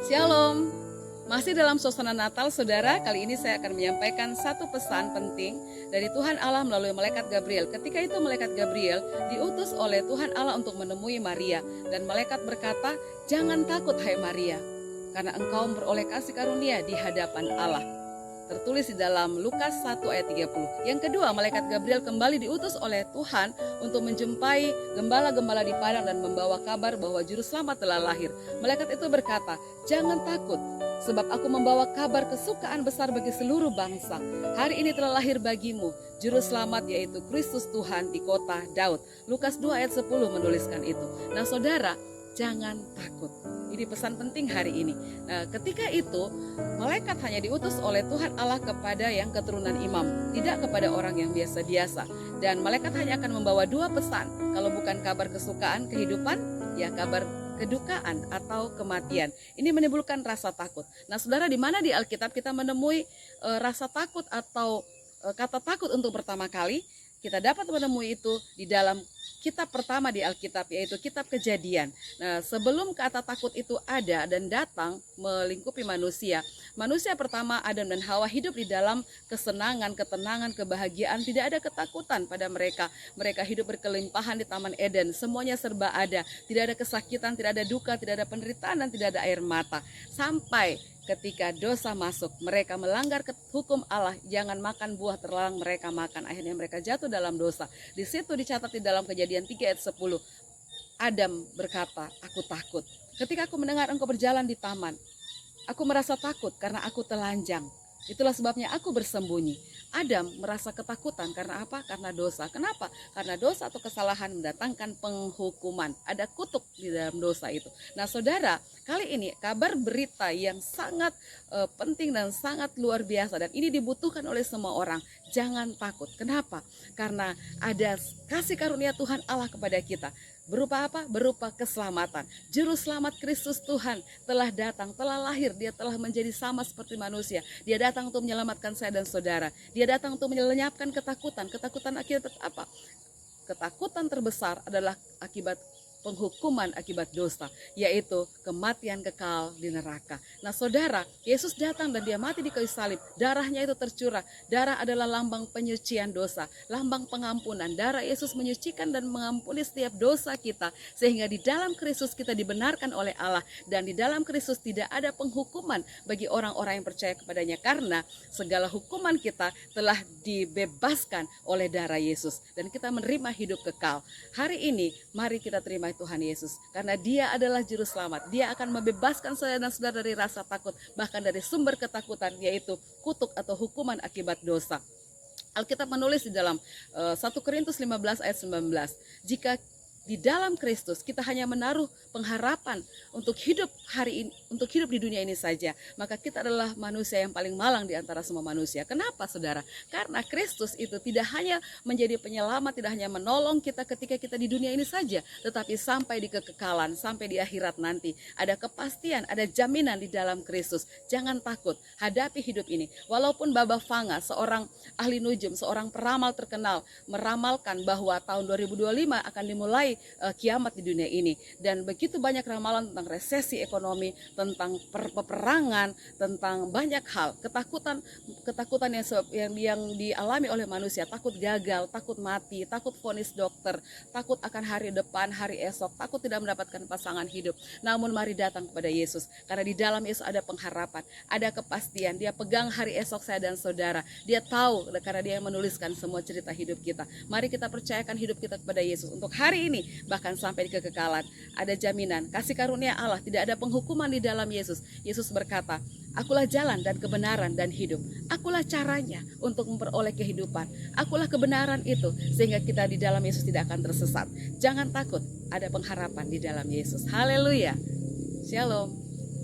Shalom, masih dalam suasana Natal saudara. Kali ini saya akan menyampaikan satu pesan penting dari Tuhan Allah melalui malaikat Gabriel. Ketika itu malaikat Gabriel diutus oleh Tuhan Allah untuk menemui Maria. Dan malaikat berkata, "Jangan takut hai Maria, karena engkau memperoleh kasih karunia di hadapan Allah." Tertulis di dalam Lukas 1 ayat 30. Yang kedua, malaikat Gabriel kembali diutus oleh Tuhan untuk menjumpai gembala-gembala di padang dan membawa kabar bahwa juru selamat telah lahir. Malaikat itu berkata, "Jangan takut, sebab aku membawa kabar kesukaan besar bagi seluruh bangsa. Hari ini telah lahir bagimu juru selamat, yaitu Kristus Tuhan di kota Daud." Lukas 2 ayat 10 menuliskan itu. Nah saudara, jangan takut. Ini pesan penting hari ini. Nah, ketika itu malaikat hanya diutus oleh Tuhan Allah kepada yang keturunan imam, tidak kepada orang yang biasa-biasa. Dan malaikat hanya akan membawa dua pesan. Kalau bukan kabar kesukaan, kehidupan, ya kabar kedukaan atau kematian. Ini menimbulkan rasa takut. Nah, saudara, di mana di Alkitab kita menemui rasa takut atau kata takut untuk pertama kali? Kita dapat menemui itu di dalam kitab pertama di Alkitab, yaitu kitab Kejadian. Nah, sebelum kata takut itu ada dan datang melingkupi manusia, manusia pertama Adam dan Hawa hidup di dalam kesenangan, ketenangan, kebahagiaan. Tidak ada ketakutan pada mereka. Mereka hidup berkelimpahan di Taman Eden. Semuanya serba ada. Tidak ada kesakitan, tidak ada duka, tidak ada penderitaan, dan tidak ada air mata. Sampai ketika dosa masuk, mereka melanggar hukum Allah, jangan makan buah terlarang mereka makan. Akhirnya mereka jatuh dalam dosa. Di situ dicatat di dalam Kejadian 3 ayat 10. Adam berkata, "Aku takut. Ketika aku mendengar engkau berjalan di taman, aku merasa takut karena aku telanjang. Itulah sebabnya aku bersembunyi." Adam merasa ketakutan karena apa? Karena dosa. Kenapa? Karena dosa atau kesalahan mendatangkan penghukuman. Ada kutuk di dalam dosa itu. Nah saudara, kali ini kabar berita yang sangat penting dan sangat luar biasa. Dan ini dibutuhkan oleh semua orang. Jangan takut. Kenapa? Karena ada kasih karunia Tuhan Allah kepada kita. Berupa apa? Berupa keselamatan. Juru selamat Kristus Tuhan telah datang, telah lahir. Dia telah menjadi sama seperti manusia. Dia datang untuk menyelamatkan saya dan saudara. Dia datang untuk melenyapkan ketakutan. Ketakutan akibat apa? Ketakutan terbesar adalah akibat penghukuman akibat dosa, yaitu kematian kekal di neraka. Nah saudara, Yesus datang dan dia mati di kayu salib. Darahnya itu tercurah. Darah adalah lambang penyucian dosa, lambang pengampunan. Darah Yesus menyucikan dan mengampuni setiap dosa kita, sehingga di dalam Kristus kita dibenarkan oleh Allah. Dan di dalam Kristus tidak ada penghukuman bagi orang-orang yang percaya kepadanya, karena segala hukuman kita telah dibebaskan oleh darah Yesus. Dan kita menerima hidup kekal. Hari ini mari kita terima Tuhan Yesus, karena Dia adalah juru selamat. Dia akan membebaskan saya dan saudara dari rasa takut, bahkan dari sumber ketakutan, yaitu kutuk atau hukuman akibat dosa. Alkitab menulis di dalam 1 Korintus 15 ayat 19, jika di dalam Kristus kita hanya menaruh pengharapan untuk hidup hari ini, untuk hidup di dunia ini saja, maka kita adalah manusia yang paling malang di antara semua manusia. Kenapa saudara? Karena Kristus itu tidak hanya menjadi penyelamat, tidak hanya menolong kita ketika kita di dunia ini saja, tetapi sampai di kekekalan, sampai di akhirat nanti. Ada kepastian, ada jaminan di dalam Kristus. Jangan takut, hadapi hidup ini. Walaupun Baba Vanga, seorang ahli nujum, seorang peramal terkenal, meramalkan bahwa tahun 2025 akan dimulai kiamat di dunia ini, dan begitu banyak ramalan tentang resesi ekonomi, tentang peperangan, tentang banyak hal, ketakutan yang dialami oleh manusia, takut gagal, takut mati, takut vonis dokter, takut akan hari depan, hari esok, takut tidak mendapatkan pasangan hidup. Namun mari datang kepada Yesus, karena di dalam Yesus ada pengharapan, ada kepastian. Dia pegang hari esok saya dan saudara. Dia tahu, karena Dia yang menuliskan semua cerita hidup kita. Mari kita percayakan hidup kita kepada Yesus untuk hari ini, bahkan sampai di kekekalan. Ada jaminan, kasih karunia Allah, tidak ada penghukuman di dalam Yesus. Yesus berkata, "Akulah jalan dan kebenaran dan hidup. Akulah caranya untuk memperoleh kehidupan. Akulah kebenaran itu, sehingga kita di dalam Yesus tidak akan tersesat." Jangan takut, ada pengharapan di dalam Yesus. Haleluya. Shalom.